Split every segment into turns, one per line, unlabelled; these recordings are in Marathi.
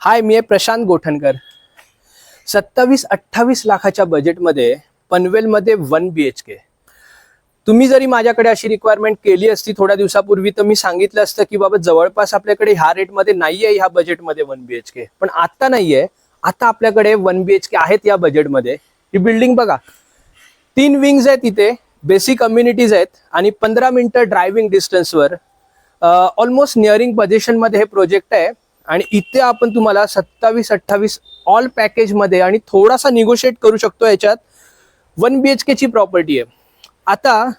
हाय, मी आहे प्रशांत गोठणकर. 27-28 लाखाच्या बजेटमध्ये पनवेलमध्ये 1 BHK. तुम्ही जरी माझ्याकडे अशी रिक्वायरमेंट केली असती थोड्या दिवसापूर्वी तर मी सांगितलं असतं की बाबा जवळपास आपल्याकडे ह्या रेटमध्ये नाहीये, ह्या बजेटमध्ये 1 BHK. पण आता नाहीये, आता आपल्याकडे 1 BHK आहेत या बजेटमध्ये. ही बिल्डिंग बघा, 3 विंग्स आहेत इथे, बेसिक कम्युनिटीज आहेत आणि 15 मिनिटं ड्रायव्हिंग डिस्टन्सवर ऑलमोस्ट निअरिंग पोझिशनमध्ये हे प्रोजेक्ट आहे. आणि इथे आपण तुम्हाला 27-28 ऑल पॅकेजमध्ये आणि थोडासा निगोशिएट करू शकतो. याच्यात 1 BHK ची प्रॉपर्टी आहे. आता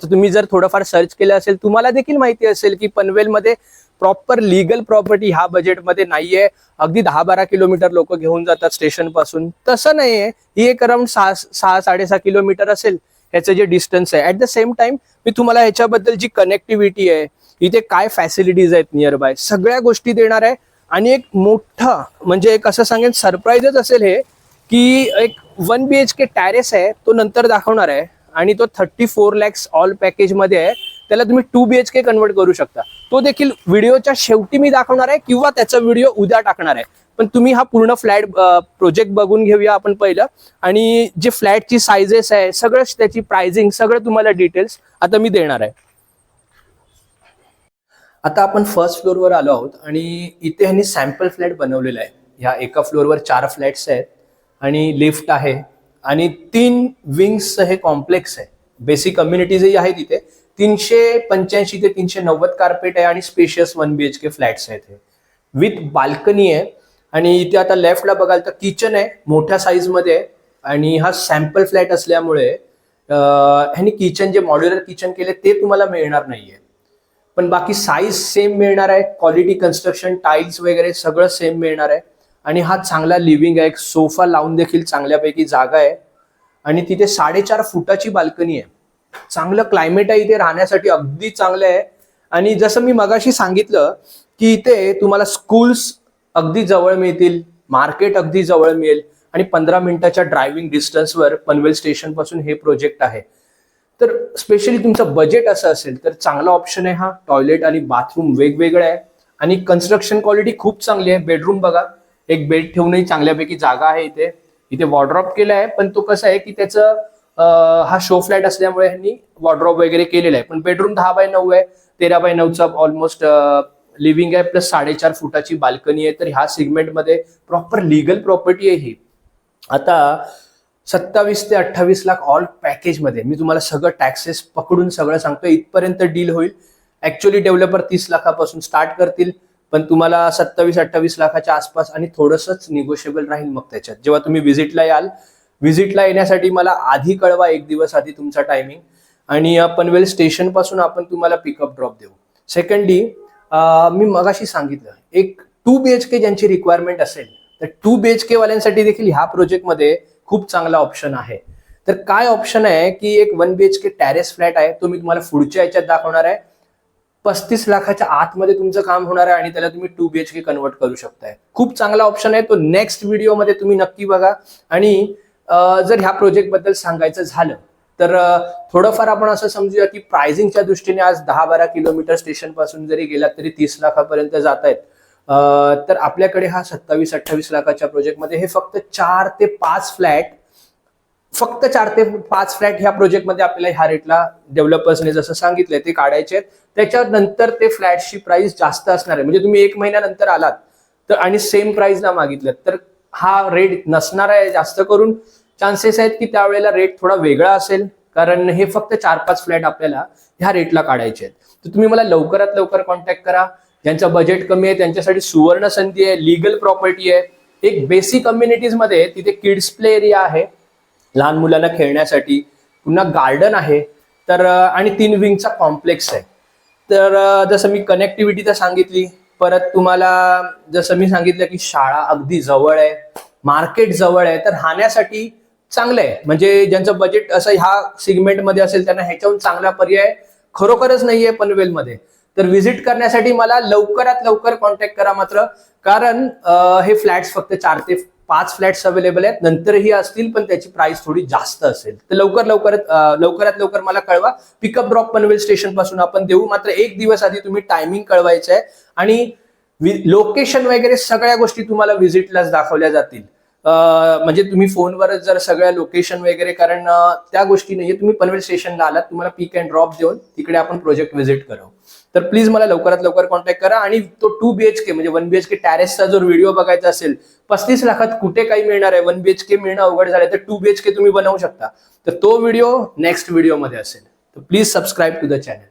तुम्ही जर थोडंफार सर्च केलं असेल तुम्हाला देखील माहिती असेल की पनवेलमध्ये प्रॉपर लीगल प्रॉपर्टी ह्या बजेटमध्ये नाहीये. अगदी 10-12 किलोमीटर लोक घेऊन जातात स्टेशन पासून, तसं नाहीये. ही एक अराउंड 6-6.5 किलोमीटर असेल ह्याचं जे डिस्टन्स आहे. ऍट द सेम टाइम मी तुम्हाला ह्याच्याबद्दल जी कनेक्टिव्हिटी आहे, इथे काय फॅसिलिटीज आहेत नियर बाय, सगळ्या गोष्टी देणार आहे. आणि एक मोठा म्हणजे एक असं सांगेन सरप्राईजच असेल हे, की एक 1 BHK टॅरेस आहे तो नंतर दाखवणार आहे. आणि तो 34 lakhs ऑल पॅकेज मध्ये आहे. त्याला तुम्ही 2 BHK कन्वर्ट करू शकता. तो देखील व्हिडिओच्या शेवटी मी दाखवणार आहे किंवा त्याचा व्हिडिओ उद्या टाकणार आहे. पण तुम्ही हा पूर्ण फ्लॅट प्रोजेक्ट बघून घेऊया आपण पहिलं. आणि जे फ्लॅटची सायझेस आहे सगळं, त्याची प्राइसिंग सगळं तुम्हाला डिटेल्स आता मी देणार आहे. आता आपण फर्स्ट फ्लोअरवर आलो आहोत आणि इथे ह्यांनी सॅम्पल फ्लॅट बनवलेला आहे. ह्या एका फ्लोअरवर 4 फ्लॅट्स आहेत आणि लिफ्ट आहे आणि 3 विंग्स हे कॉम्प्लेक्स आहे. बेसिक कम्युनिटीजही आहेत इथे. 385 ते 390 कार्पेट आहे आणि स्पेशियस 1 BHK फ्लॅट्स आहेत हे, विथ बाल्कनी आहे. आणि इथे आता लेफ्टला बघाल तर किचन आहे, मोठ्या साईज मध्ये आहे. आणि हा सॅम्पल फ्लॅट असल्यामुळे ह्यांनी किचन जे मॉड्युलर किचन केले ते तुम्हाला मिळणार नाहीये. पण बाकी साईज सेम मिळणार आहे. क्वालिटी, कन्स्ट्रक्शन, टाईल्स वगैरे सगळं सेम मिळणार आहे. आणि हा चांगला लिव्हिंग आहे. एक सोफा लावून देखील चांगल्यापैकी जागा आहे. आणि तिथे 4.5 फुटाची बाल्कनी आहे. चांगलं क्लायमेट आहे इथे राहण्यासाठी, अगदी चांगलं आहे. आणि जसं मी मगाशी सांगितलं की इथे तुम्हाला स्कूल्स अगदी जवळ मिळतील, मार्केट अगदी जवळ मिळेल आणि 15 मिनिटाच्या ड्रायव्हिंग डिस्टन्सवर पनवेल स्टेशन पासून हे प्रोजेक्ट आहे. तर स्पेशली तुमचं बजेट असं असेल तर चांगला ऑप्शन आहे हा. टॉयलेट आणि बाथरूम वेगवेगळं आहे आणि कन्स्ट्रक्शन क्वालिटी खूप चांगली आहे. बेडरूम बघा, एक बेड ठेवूनही चांगल्यापैकी जागा आहे इथे. इथे वॉर्डरॉप केला आहे, पण तो कसं आहे की त्याचं हा शो फ्लॅट असल्यामुळे ह्यांनी वॉर्डरॉप वगैरे केलेला आहे. पण बेडरूम 10x9 आहे, 13x9चा ऑलमोस्ट लिव्हिंग आहे, प्लस 4.5 फुटाची बाल्कनी आहे. तर ह्या सेगमेंटमध्ये प्रॉपर लिगल प्रॉपर्टी आहे ही. आता 27 ते 28 लाख ऑल पॅकेजमध्ये मी तुम्हाला सगळं टॅक्सेस पकडून सगळं सांगतोय. इथपर्यंत डील होईल. ऍक्च्युअली डेव्हलपर 30 लाखापासून स्टार्ट करतील, पण तुम्हाला 27-28 लाखाच्या आसपास आणि थोडंसंच निगोशिएबल राहील. मग त्याच्यात जेव्हा तुम्ही व्हिजिटला याल, व्हिजिटला येण्यासाठी मला आधी कळवा, 1 दिवस आधी तुमचा टायमिंग. आणि पनवेल स्टेशन पासून आपण तुम्हाला पिकअप ड्रॉप देऊ. सेकंडली, मी मगाशी सांगितलं एक 2 BHK ज्यांची रिक्वायरमेंट असेल तर 2 BHK वाल्यांसाठी देखील ह्या प्रोजेक्टमध्ये खूप चांगला ऑप्शन आहे. तर काय ऑप्शन आहे की एक 1 BHK टॅरेस फ्लॅट आहे, तो मी तुम्हाला पुढच्या याच्यात दाखवणार आहे. 35 लाखाच्या आतमध्ये तुमचं काम होणार आहे आणि त्याला तुम्ही 2 BHK कन्वर्ट करू शकताय. खूप चांगला ऑप्शन आहे तो. नेक्स्ट व्हिडिओमध्ये तुम्ही नक्की बघा. आणि जर ह्या प्रोजेक्ट बद्दल सांगायचं झालं तर थोडंफार आपण असं समजूया की प्राइसिंगच्या दृष्टीने आज 10-12 किलोमीटर स्टेशन पासून जरी गेलात तरी 30 लाखापर्यंत जात आहेत. तर आपल्याकडे हा 27-28 लाखाच्या प्रोजेक्टमध्ये हे फक्त 4 ते 5 फ्लॅट ह्या प्रोजेक्टमध्ये आपल्याला ह्या रेटला डेव्हलपर्सने जसं सांगितलंय ते काढायचे आहेत. त्याच्यानंतर ते फ्लॅटची प्राइस जास्त असणार आहे. म्हणजे तुम्ही 1 महिन्यानंतर आलात तर आणि सेम प्राइसला मागितलं तर हा रेट नसणार आहे. जास्त करून चान्सेस आहेत की त्यावेळेला रेट थोडा वेगळा असेल, कारण हे फक्त 4-5 फ्लॅट आपल्याला ह्या रेटला काढायचे आहेत. तर तुम्ही मला लवकरात लवकर कॉन्टॅक्ट करा. ज्यांचं बजेट कमी आहे त्यांच्यासाठी सुवर्ण संधी आहे. लीगल प्रॉपर्टी आहे. एक बेसिक कम्युनिटीज मध्ये तिथे किड्स प्ले एरिया आहे, लहान मुलांना खेळण्यासाठी. पुन्हा गार्डन आहे. तर आणि 3 विंगचा कॉम्प्लेक्स आहे. तर जसं मी कनेक्टिव्हिटी तर सांगितली, परत तुम्हाला जसं मी सांगितलं की शाळा अगदी जवळ आहे, मार्केट जवळ आहे. तर राहण्यासाठी चांगलं आहे. म्हणजे ज्यांचं बजेट असं ह्या सेगमेंटमध्ये असेल त्यांना ह्याच्याहून चांगला पर्याय खरोखरच नाहीये पनवेलमध्ये. तर व्हिजिट करण्यासाठी मला लवकरात लवकर कॉन्टॅक्ट करा मात्र, कारण हे फ्लॅट्स फक्त 4 ते 5 फ्लॅट्स अवेलेबल आहेत. नंतरही असतील पण त्याची प्राइस थोडी जास्त असेल. तर लवकरात लवकर मला कळवा. पिकअप ड्रॉप पनवेल स्टेशन पासून आपण देऊ. मात्र 1 दिवस आधी तुम्ही टायमिंग कळवायचं आहे. आणि लोकेशन वगैरे सगळ्या गोष्टी तुम्हाला व्हिजिटलाच दाखवल्या जातील. म्हणजे तुम्ही फोनवरच जर सगळ्या लोकेशन वगैरे, कारण त्या गोष्टी नाहीये. तुम्ही पनवेल स्टेशनला आलात, तुम्हाला पिक अँड ड्रॉप देऊन तिकडे आपण प्रोजेक्ट व्हिजिट करू. तर प्लीज मला लवकरात लवकर कॉन्टॅक्ट करा. आणि तो 2 BHK म्हणजे 1 BHK टॅरेसचा जर व्हिडिओ बघायचा असेल, 35 लाखात कुठे काही मिळणार आहे, 1 BHK मिळणं अवघड झालंय, तर 2 BHK तुम्ही बनवू शकता. तर तो व्हिडिओ नेक्स्ट व्हिडिओमध्ये असेल. तर please subscribe to the channel.